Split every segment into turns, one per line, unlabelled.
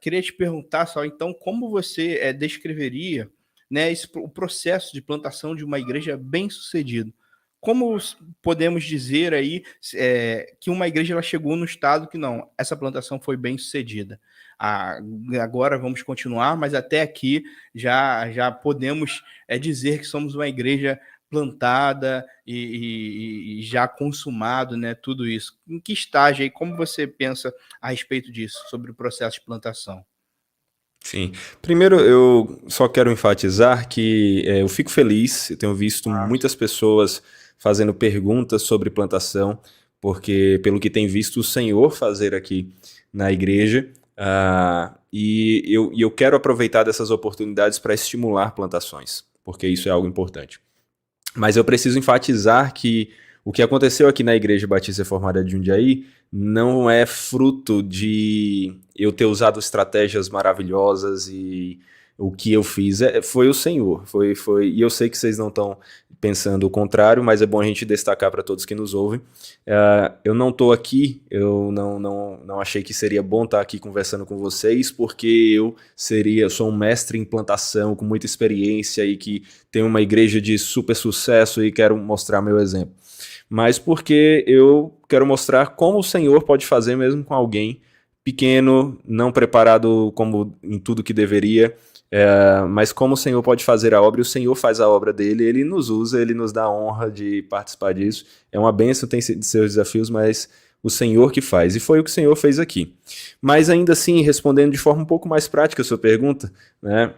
queria te perguntar só, então, como você descreveria, né, o processo de plantação de uma igreja bem-sucedido? Como podemos dizer aí que uma igreja ela chegou no estado que não, essa plantação foi bem-sucedida? Ah, agora vamos continuar, mas até aqui já podemos dizer que somos uma igreja plantada e já consumado, né, tudo isso. Em que estágio aí, como você pensa a respeito disso, sobre o processo de plantação?
Sim. Primeiro, eu só quero enfatizar que eu fico feliz, eu tenho visto muitas pessoas fazendo perguntas sobre plantação, porque pelo que tem visto o Senhor fazer aqui na igreja, e eu quero aproveitar dessas oportunidades para estimular plantações, porque isso é algo importante. Mas eu preciso enfatizar que o que aconteceu aqui na Igreja Batista Reformada de Jundiaí não é fruto de eu ter usado estratégias maravilhosas e o que eu fiz foi o Senhor. E eu sei que vocês não estão pensando o contrário, mas é bom a gente destacar para todos que nos ouvem. Eu não estou aqui, eu não achei que seria bom estar aqui conversando com vocês, porque eu sou um mestre em plantação, com muita experiência e que tenho uma igreja de super sucesso e quero mostrar meu exemplo. Mas porque eu quero mostrar como o Senhor pode fazer mesmo com alguém pequeno, não preparado como em tudo que deveria, mas como o Senhor pode fazer a obra, e o Senhor faz a obra dele, ele nos usa, ele nos dá a honra de participar disso. É uma bênção, tem seus desafios, mas o Senhor que faz. E foi o que o Senhor fez aqui. Mas ainda assim, respondendo de forma um pouco mais prática a sua pergunta, né,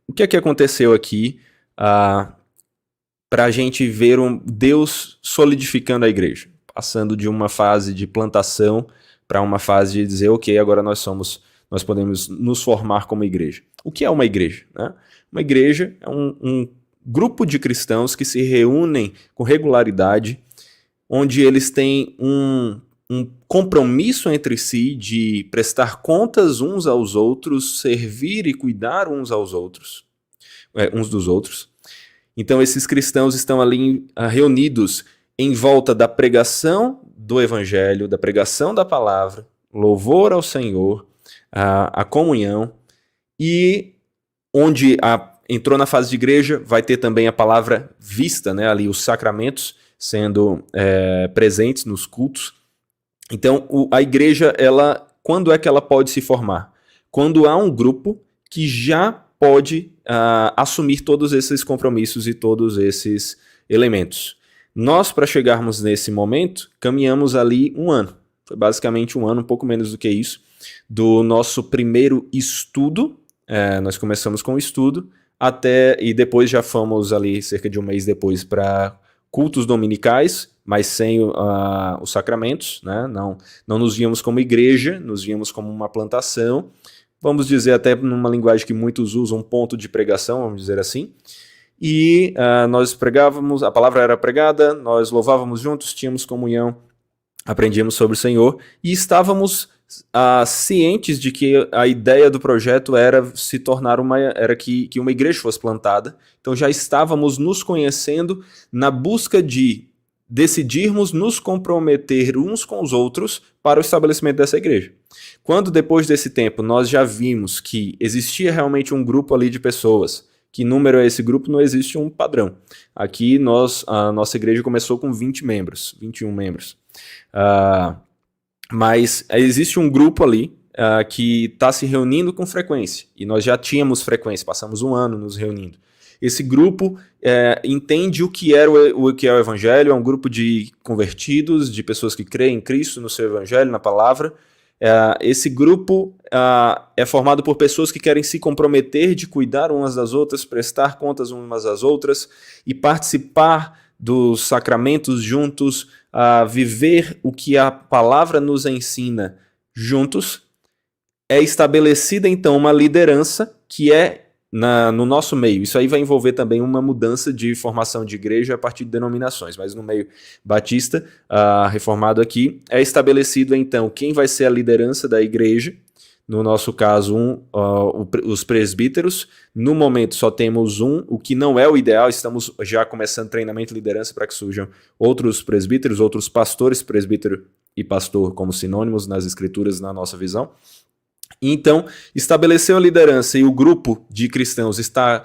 o que é que aconteceu aqui para a gente ver Deus solidificando a igreja, passando de uma fase de plantação para uma fase de dizer, ok, agora nós podemos nos formar como igreja. O que é uma igreja? Né? Uma igreja é um grupo de cristãos que se reúnem com regularidade, onde eles têm um compromisso entre si de prestar contas uns aos outros, servir e cuidar uns dos outros. Então esses cristãos estão ali reunidos em volta da pregação do evangelho, da pregação da palavra, louvor ao Senhor, a comunhão, e onde entrou na fase de igreja, vai ter também a palavra vista, né, ali os sacramentos sendo presentes nos cultos. Então a igreja, quando é que ela pode se formar? Quando há um grupo que já pode assumir todos esses compromissos e todos esses elementos. Nós, para chegarmos nesse momento, caminhamos ali um ano. Foi basicamente um ano, um pouco menos do que isso, do nosso primeiro estudo. Nós começamos com o estudo, e depois já fomos ali, cerca de um mês depois, para cultos dominicais, mas sem os sacramentos, né? Não nos víamos como igreja, nos víamos como uma plantação, vamos dizer até numa linguagem que muitos usam, ponto de pregação, vamos dizer assim. E nós pregávamos, a palavra era pregada, nós louvávamos juntos, tínhamos comunhão, aprendíamos sobre o Senhor e estávamos cientes de que a ideia do projeto era se tornar que uma igreja fosse plantada. Então já estávamos nos conhecendo na busca de decidirmos nos comprometer uns com os outros para o estabelecimento dessa igreja. Quando depois desse tempo nós já vimos que existia realmente um grupo ali de pessoas, que número é esse grupo, não existe um padrão. Aqui a nossa igreja começou com 20 membros, 21 membros. Mas existe um grupo ali que está se reunindo com frequência, e nós já tínhamos frequência, passamos um ano nos reunindo. Esse grupo entende o que é o evangelho, é um grupo de convertidos, de pessoas que creem em Cristo, no seu evangelho, na palavra. Esse grupo é formado por pessoas que querem se comprometer de cuidar umas das outras, prestar contas umas às outras e participar dos sacramentos juntos, viver o que a palavra nos ensina juntos. É estabelecida então uma liderança que no nosso meio. Isso aí vai envolver também uma mudança de formação de igreja a partir de denominações, mas no meio batista, reformado aqui, é estabelecido então quem vai ser a liderança da igreja. No nosso caso, os presbíteros. No momento só temos o que não é o ideal, estamos já começando treinamento e liderança para que surjam outros presbíteros, outros pastores, presbítero e pastor como sinônimos nas escrituras, na nossa visão. Então, estabeleceu a liderança e o grupo de cristãos está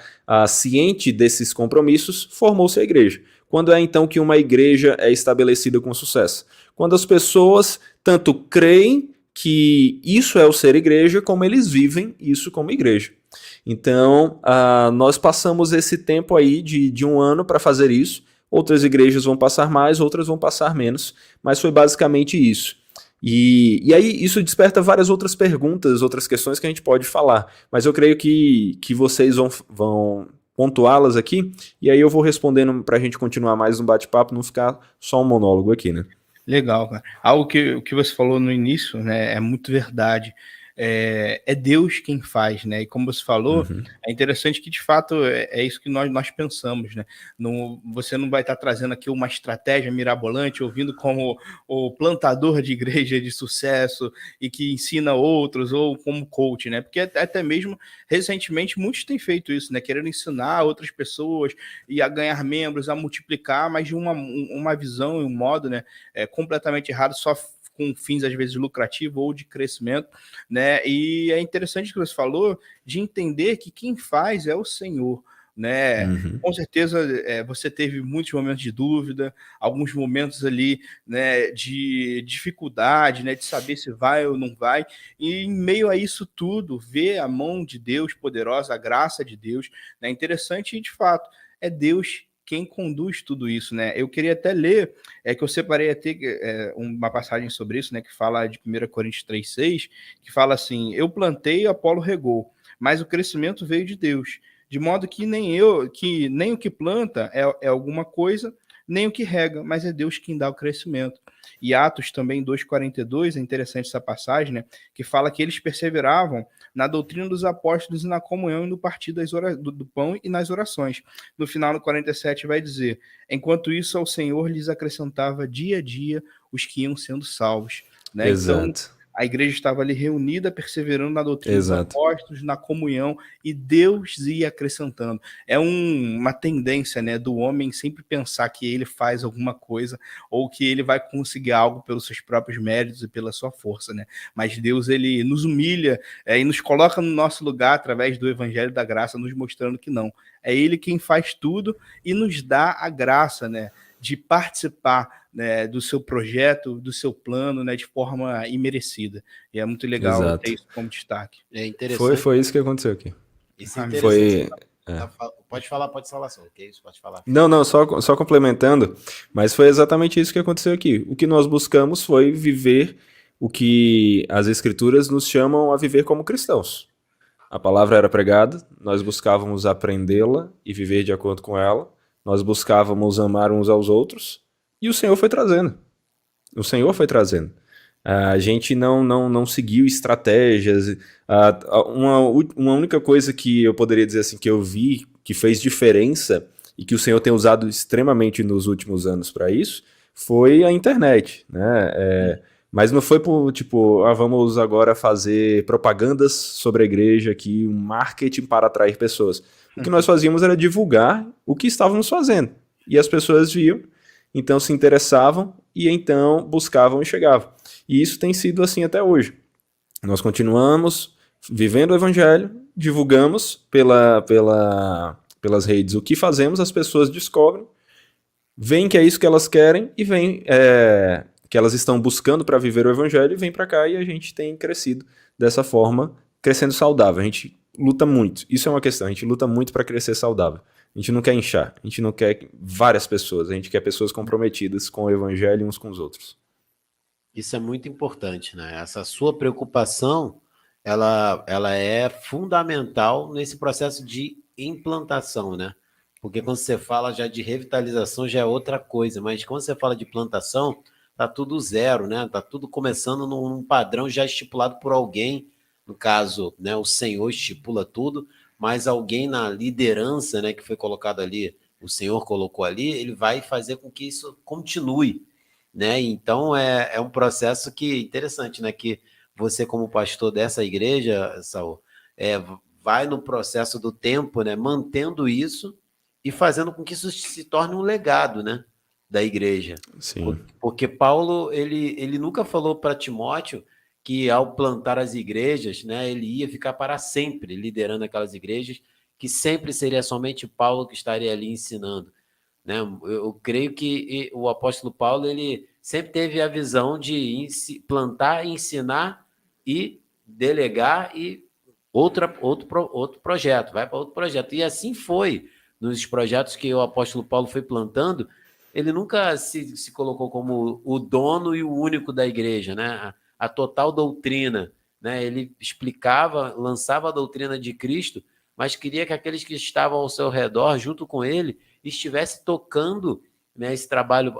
ciente desses compromissos, formou-se a igreja. Quando é então que uma igreja é estabelecida com sucesso? Quando as pessoas tanto creem que isso é o ser igreja, como eles vivem isso como igreja. Então, nós passamos esse tempo aí de um ano para fazer isso. Outras igrejas vão passar mais, outras vão passar menos, mas foi basicamente isso. E aí isso desperta várias outras perguntas, outras questões que a gente pode falar, mas eu creio que vocês vão pontuá-las aqui, e aí eu vou respondendo para a gente continuar mais no bate-papo, não ficar só um monólogo aqui, né?
Legal, cara. Algo que você falou no início, né, é muito verdade. É Deus quem faz, né? E como você falou, é interessante que de fato é isso que nós pensamos, né? Você não vai estar trazendo aqui uma estratégia mirabolante, ouvindo como o plantador de igreja de sucesso e que ensina outros, ou como coach, né? Porque até mesmo recentemente muitos têm feito isso, né? Querendo ensinar outras pessoas e a ganhar membros, a multiplicar, mas de uma visão e um modo, né? Completamente errado, só com fins às vezes lucrativos ou de crescimento, né? E é interessante o que você falou de entender que quem faz é o Senhor, né? Com certeza você teve muitos momentos de dúvida, alguns momentos ali, né, de dificuldade, né, de saber se vai ou não vai, e em meio a isso tudo, ver a mão de Deus poderosa, a graça de Deus, né? Interessante e de fato é Deus quem conduz tudo isso, né? Eu queria até ler, que eu separei até uma passagem sobre isso, né? Que fala de 1 Coríntios 3,6, que fala assim: eu plantei, Apolo regou, mas o crescimento veio de Deus. De modo que nem o que planta é alguma coisa, nem o que rega, mas é Deus quem dá o crescimento. E Atos também 2,42, é interessante essa passagem, né? Que fala que eles perseveravam na doutrina dos apóstolos e na comunhão e no partir do pão e nas orações. No final, no 47, vai dizer: enquanto isso, ao Senhor lhes acrescentava dia a dia os que iam sendo salvos. Né? Então,
Exato.
a igreja estava ali reunida, perseverando na doutrina dos
Exato.
apóstolos, na comunhão, e Deus ia acrescentando. É uma tendência, né, do homem sempre pensar que ele faz alguma coisa ou que ele vai conseguir algo pelos seus próprios méritos e pela sua força, né? Mas Deus, ele nos humilha e nos coloca no nosso lugar através do evangelho da graça, nos mostrando que não. É ele quem faz tudo e nos dá a graça, né, de participar, né, do seu projeto, do seu plano, né, de forma imerecida. E é muito legal ter
Exato.
isso como destaque.
É interessante.
Foi isso que aconteceu aqui.
Isso é interessante.
Foi.
Pode falar, só. Ok, isso pode falar.
Não, só complementando, mas foi exatamente isso que aconteceu aqui. O que nós buscamos foi viver o que as escrituras nos chamam a viver como cristãos. A palavra era pregada, nós buscávamos aprendê-la e viver de acordo com ela, nós buscávamos amar uns aos outros, e o Senhor foi trazendo. O Senhor foi trazendo. A gente não seguiu estratégias. Uma única coisa que eu poderia dizer assim que eu vi que fez diferença e que o Senhor tem usado extremamente nos últimos anos para isso foi a internet, né? Mas não foi por tipo, vamos agora fazer propagandas sobre a igreja aqui, um marketing para atrair pessoas. O que nós fazíamos era divulgar o que estávamos fazendo. E as pessoas viam, então se interessavam e então buscavam e chegavam. E isso tem sido assim até hoje. Nós continuamos vivendo o evangelho, divulgamos pelas redes o que fazemos, as pessoas descobrem, veem que é isso que elas querem e veem que elas estão buscando para viver o evangelho e vêm para cá e a gente tem crescido dessa forma, crescendo saudável. A gente luta muito. Isso é uma questão, a gente luta muito para crescer saudável. A gente não quer inchar, a gente não quer várias pessoas, a gente quer pessoas comprometidas com o evangelho uns com os outros.
Isso é muito importante, né? Essa sua preocupação, ela é fundamental nesse processo de implantação, né? Porque quando você fala já de revitalização, já é outra coisa, mas quando você fala de plantação, tá tudo zero, né? Tá tudo começando num padrão já estipulado por alguém, no caso, né? O Senhor estipula tudo, mas alguém na liderança, né, que foi colocado ali, o Senhor colocou ali, ele vai fazer com que isso continue, né? Então é um processo que interessante, né? Que você, como pastor dessa igreja, Saul, vai no processo do tempo, né? Mantendo isso e fazendo com que isso se torne um legado, né? Da igreja.
Sim.
Porque Paulo, ele nunca falou para Timóteo que ao plantar as igrejas, né, ele ia ficar para sempre liderando aquelas igrejas, que sempre seria somente Paulo que estaria ali ensinando, né? Eu creio que o apóstolo Paulo, ele sempre teve a visão de plantar, ensinar e delegar e outro projeto, vai para outro projeto. E assim foi nos projetos que o apóstolo Paulo foi plantando. Ele nunca se colocou como o dono e o único da igreja, né? A total doutrina, né? Ele explicava, lançava a doutrina de Cristo, mas queria que aqueles que estavam ao seu redor, junto com ele, estivesse tocando, né, esse trabalho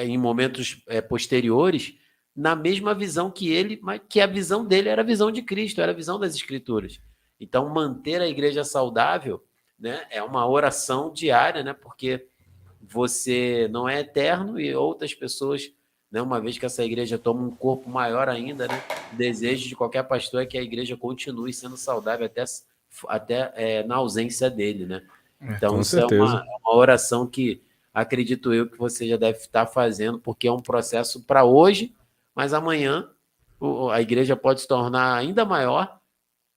em momentos posteriores, na mesma visão que ele, mas que a visão dele era a visão de Cristo, era a visão das Escrituras. Então, manter a igreja saudável, né, é uma oração diária, né, porque você não é eterno e outras pessoas, né, uma vez que essa igreja toma um corpo maior ainda, né, o desejo de qualquer pastor é que a igreja continue sendo saudável até na ausência dele, né? Então,
Com
isso é
certeza.
uma oração que acredito eu que você já deve estar fazendo, porque é um processo para hoje, mas amanhã a igreja pode se tornar ainda maior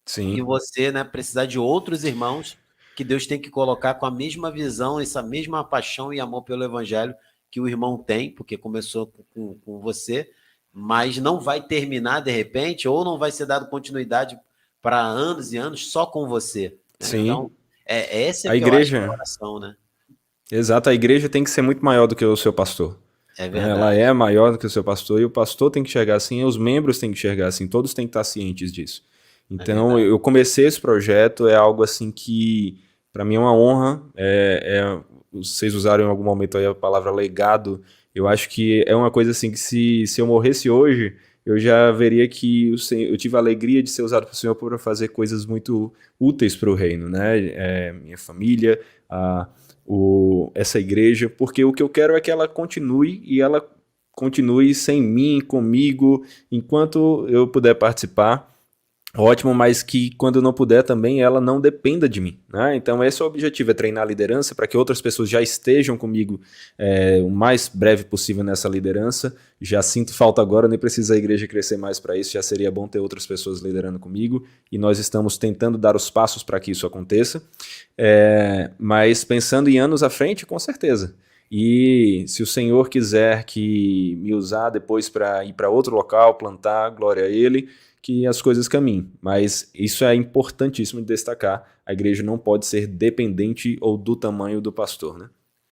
e
Sim,
você, né, precisar de outros irmãos que Deus tem que colocar com a mesma visão, essa mesma paixão e amor pelo evangelho que o irmão tem, porque começou com você, mas não vai terminar de repente, ou não vai ser dado continuidade para anos e anos só com você, né?
sim.
Então, essa
A
que eu acho que é a
igreja,
oração, né?
exato, a igreja tem que ser muito maior do que o seu pastor.
É
Né? Ela
verdade.
é maior do que o seu pastor e o pastor tem que enxergar assim, e os membros têm que enxergar assim, todos têm que estar cientes disso.
É
Então,
verdade.
eu comecei esse projeto, é algo assim que, para mim, é uma honra. Vocês usaram em algum momento aí a palavra legado. Eu acho que é uma coisa assim que se eu morresse hoje, eu já veria que eu tive a alegria de ser usado pelo Senhor para fazer coisas muito úteis para o reino, né? Minha família, essa igreja, porque o que eu quero é que ela continue e ela continue sem mim, comigo, enquanto eu puder participar. Ótimo, mas que quando eu não puder também ela não dependa de mim, né? Então esse é o objetivo, é treinar a liderança para que outras pessoas já estejam comigo o mais breve possível nessa liderança. Já sinto falta agora, nem precisa a igreja crescer mais para isso, já seria bom ter outras pessoas liderando comigo e nós estamos tentando dar os passos para que isso aconteça. Mas pensando em anos à frente, com certeza. E se o Senhor quiser que me usar depois para ir para outro local, plantar, glória a Ele, que as coisas caminhem. Mas isso é importantíssimo de destacar. A igreja não pode ser dependente ou do tamanho do pastor, né?